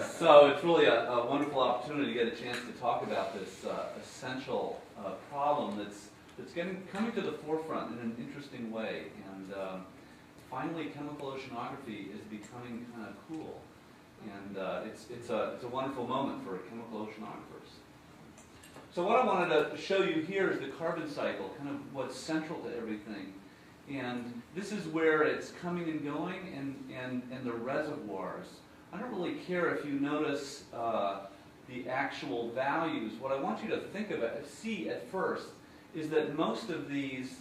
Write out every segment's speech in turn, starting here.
So it's really a wonderful opportunity to get a chance to talk about this essential problem that's coming to the forefront in an interesting way. And finally, chemical oceanography is becoming kind of cool. And it's a wonderful moment for chemical oceanographers. So what I wanted to show you here is the carbon cycle, kind of what's central to everything. And this is where it's coming and going, and the reservoirs. I don't really care if you notice the actual values. What I want you to think about, see at first, is that most of these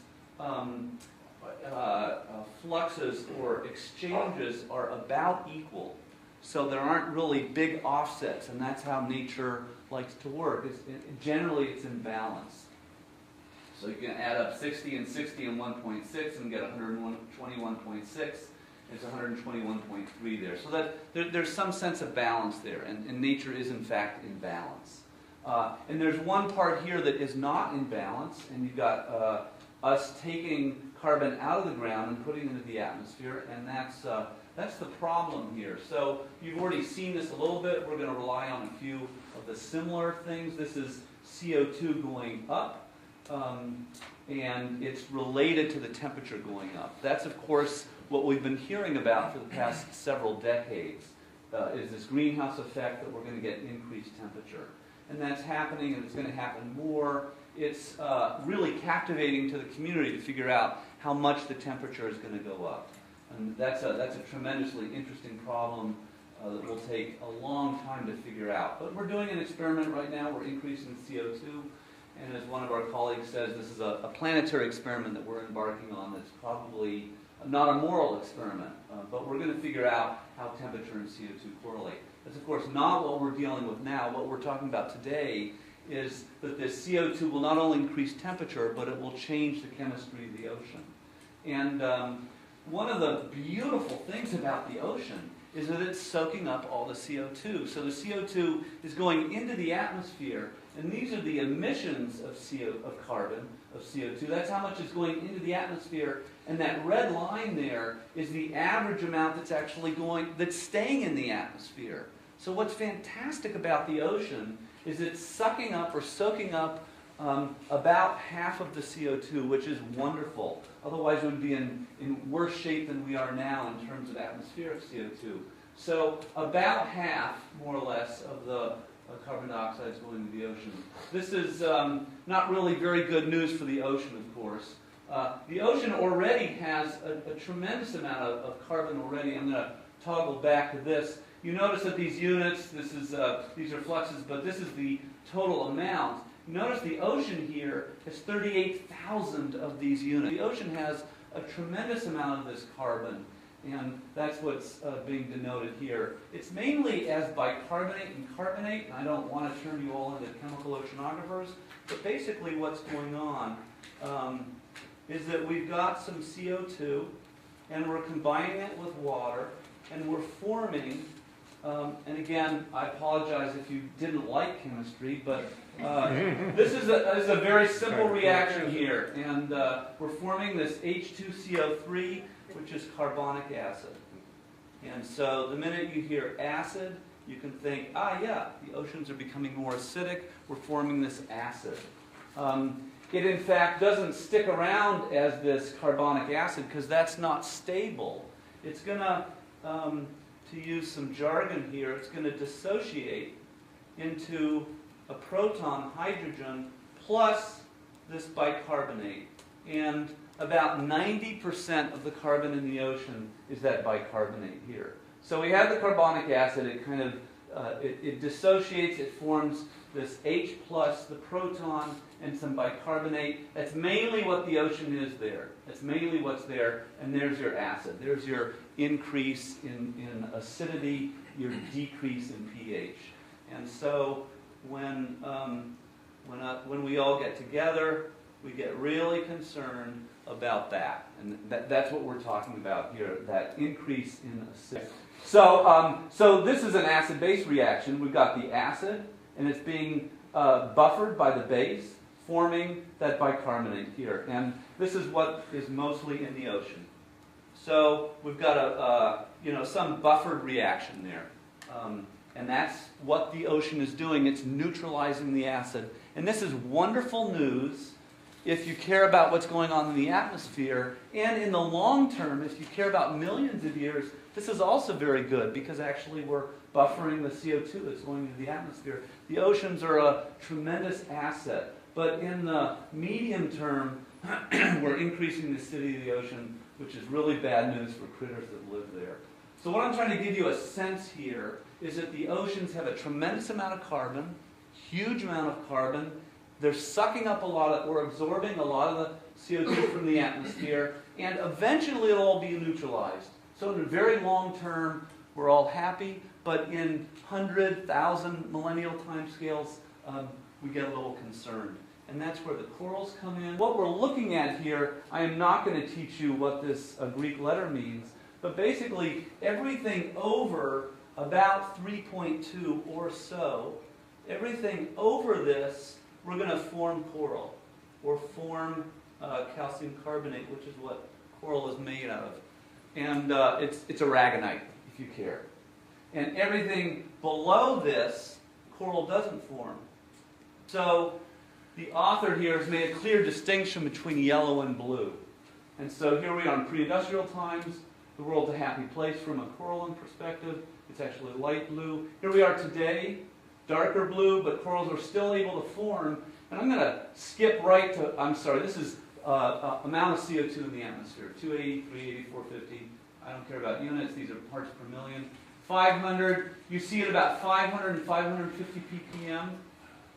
fluxes or exchanges are about equal. So there aren't really big offsets, and that's how nature likes to work. Generally, it's in balance. So you can add up 60 and 60 and 1.6 and get 121.6. It's 121.3 there. So that there's some sense of balance there, and nature is in fact in balance. And there's one part here that is not in balance, and you've got us taking carbon out of the ground and putting it into the atmosphere, and that's the problem here. So you've already seen this a little bit. We're going to rely on a few of the similar things. This is CO2 going up, and it's related to the temperature going up. That's, of course, what we've been hearing about for the past several decades, is this greenhouse effect that we're going to get increased temperature. And that's happening, and it's going to happen more. It's really captivating to the community to figure out how much the temperature is going to go up. And that's a tremendously interesting problem that will take a long time to figure out. But we're doing an experiment right now. We're increasing CO2. And as one of our colleagues says, this is a planetary experiment that we're embarking on that's probably not a moral experiment, but we're going to figure out how temperature and CO2 correlate. That's, of course, not what we're dealing with now. What we're talking about today is that this CO2 will not only increase temperature, but it will change the chemistry of the ocean. And one of the beautiful things about the ocean is that it's soaking up all the CO2. So the CO2 is going into the atmosphere, and these are the emissions of carbon, of CO2. That's how much is going into the atmosphere, and that red line there is the average amount that's staying in the atmosphere. So what's fantastic about the ocean is it's sucking up or soaking up about half of the CO2, which is wonderful. Otherwise, it would be in worse shape than we are now in terms of atmospheric CO2. So about half, more or less, of the carbon dioxide is going into the ocean. This is not really very good news for the ocean, of course. The ocean already has a tremendous amount of carbon already. I'm going to toggle back to this. You notice that these units, these are fluxes, but this is the total amount. Notice the ocean here has 38,000 of these units. The ocean has a tremendous amount of this carbon, and that's what's being denoted here. It's mainly as bicarbonate and carbonate, and I don't want to turn you all into chemical oceanographers, but basically what's going on is that we've got some CO2, and we're combining it with water, and we're forming, and again, I apologize if you didn't like chemistry, but this is a very simple reaction here, and we're forming this H2CO3, which is carbonic acid. And so the minute you hear acid, you can think, yeah, the oceans are becoming more acidic, we're forming this acid. It in fact doesn't stick around as this carbonic acid because that's not stable. It's going to use some jargon here, it's going to dissociate into a proton hydrogen plus this bicarbonate. And about 90% of the carbon in the ocean is that bicarbonate here. So we have the carbonic acid, it kind of, it dissociates, it forms this H plus, the proton, and some bicarbonate. That's mainly what the ocean is there. That's mainly what's there, and there's your acid. There's your increase in acidity, your decrease in pH. And so when we all get together, we get really concerned about that. And that's what we're talking about here, that increase in acidity. So this is an acid-base reaction. We've got the acid, and it's being buffered by the base, forming that bicarbonate here. And this is what is mostly in the ocean. So we've got some buffered reaction there. And that's what the ocean is doing. It's neutralizing the acid. And this is wonderful news if you care about what's going on in the atmosphere. And in the long term, if you care about millions of years, this is also very good because actually we're buffering the CO2 that's going into the atmosphere. The oceans are a tremendous asset. But in the medium term, we're increasing the acidity of the ocean, which is really bad news for critters that live there. So what I'm trying to give you a sense here is that the oceans have a tremendous amount of carbon, huge amount of carbon. They're sucking up a lot of, or absorbing a lot of the CO2 from the atmosphere, and eventually it'll all be neutralized. So in the very long term, we're all happy, but in 100,000 millennial timescales, we get a little concerned. And that's where the corals come in. What we're looking at here, I am not going to teach you what this Greek letter means, but basically everything over about 3.2 or so, everything over this, we're going to form coral, or form calcium carbonate, which is what coral is made out of. And it's aragonite, if you care. And everything below this, coral doesn't form. So the author here has made a clear distinction between yellow and blue. And so here we are in pre-industrial times. The world's a happy place from a coralline perspective. It's actually light blue. Here we are today, darker blue, but corals are still able to form. And I'm going to skip right to, I'm sorry, this is amount of CO2 in the atmosphere. 280, 380, 450. I don't care about units. These are parts per million. 500, you see at about 500 and 550 ppm,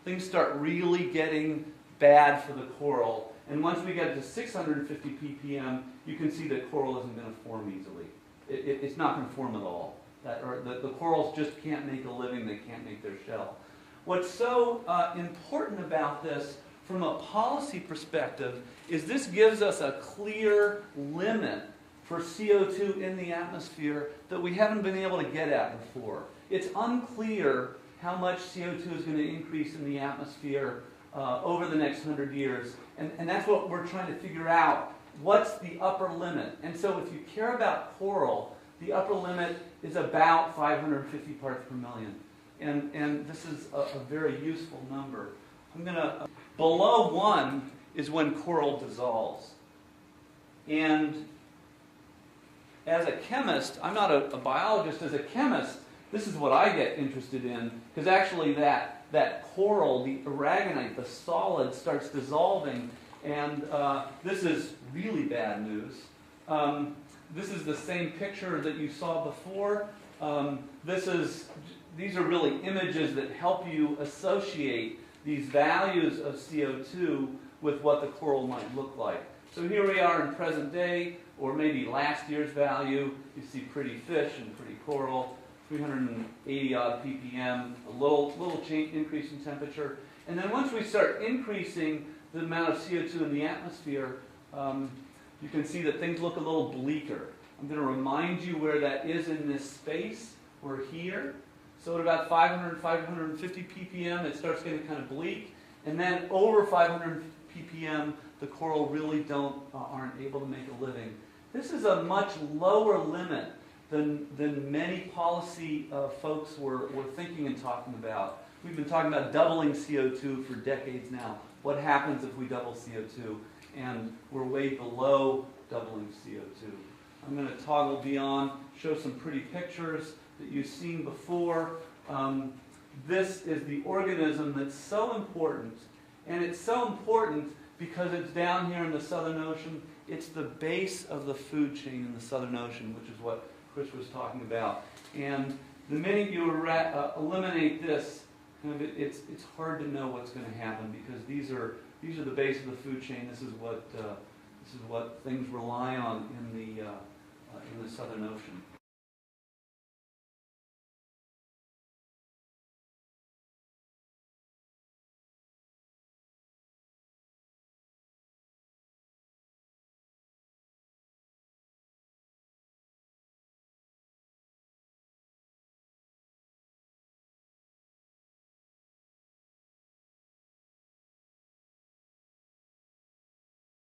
things start really getting bad for the coral. And once we get to 650 ppm, you can see that coral isn't going to form easily. It's not going to form at all. The corals just can't make a living. They can't make their shell. What's so important about this from a policy perspective is this gives us a clear limit for CO2 in the atmosphere that we haven't been able to get at before. It's unclear how much CO2 is going to increase in the atmosphere over the next 100 years. And that's what we're trying to figure out. What's the upper limit? And so if you care about coral, the upper limit is about 550 parts per million. And this is a very useful number. Below 1 is when coral dissolves. And as a chemist, I'm not a biologist, as a chemist, this is what I get interested in, because actually that coral, the aragonite, the solid, starts dissolving, and this is really bad news. This is the same picture that you saw before. These are really images that help you associate these values of CO2 with what the coral might look like. So here we are in present day, or maybe last year's value. You see pretty fish and pretty coral, 380 odd ppm, a little change, increase in temperature. And then once we start increasing the amount of CO2 in the atmosphere, you can see that things look a little bleaker. I'm going to remind you where that is in this space. We're here. So at about 500, 550 ppm, it starts getting kind of bleak. And then over 500 ppm, the coral really aren't able to make a living. This is a much lower limit than many policy folks were thinking and talking about. We've been talking about doubling CO2 for decades now. What happens if we double CO2? And we're way below doubling CO2. I'm going to toggle beyond, show some pretty pictures that you've seen before. This is the organism that's so important. And it's so important because it's down here in the Southern Ocean. It's the base of the food chain in the Southern Ocean, which is what Chris was talking about. And the minute you eliminate this, it's hard to know what's going to happen because these are the base of the food chain. This is what things rely on in the Southern Ocean.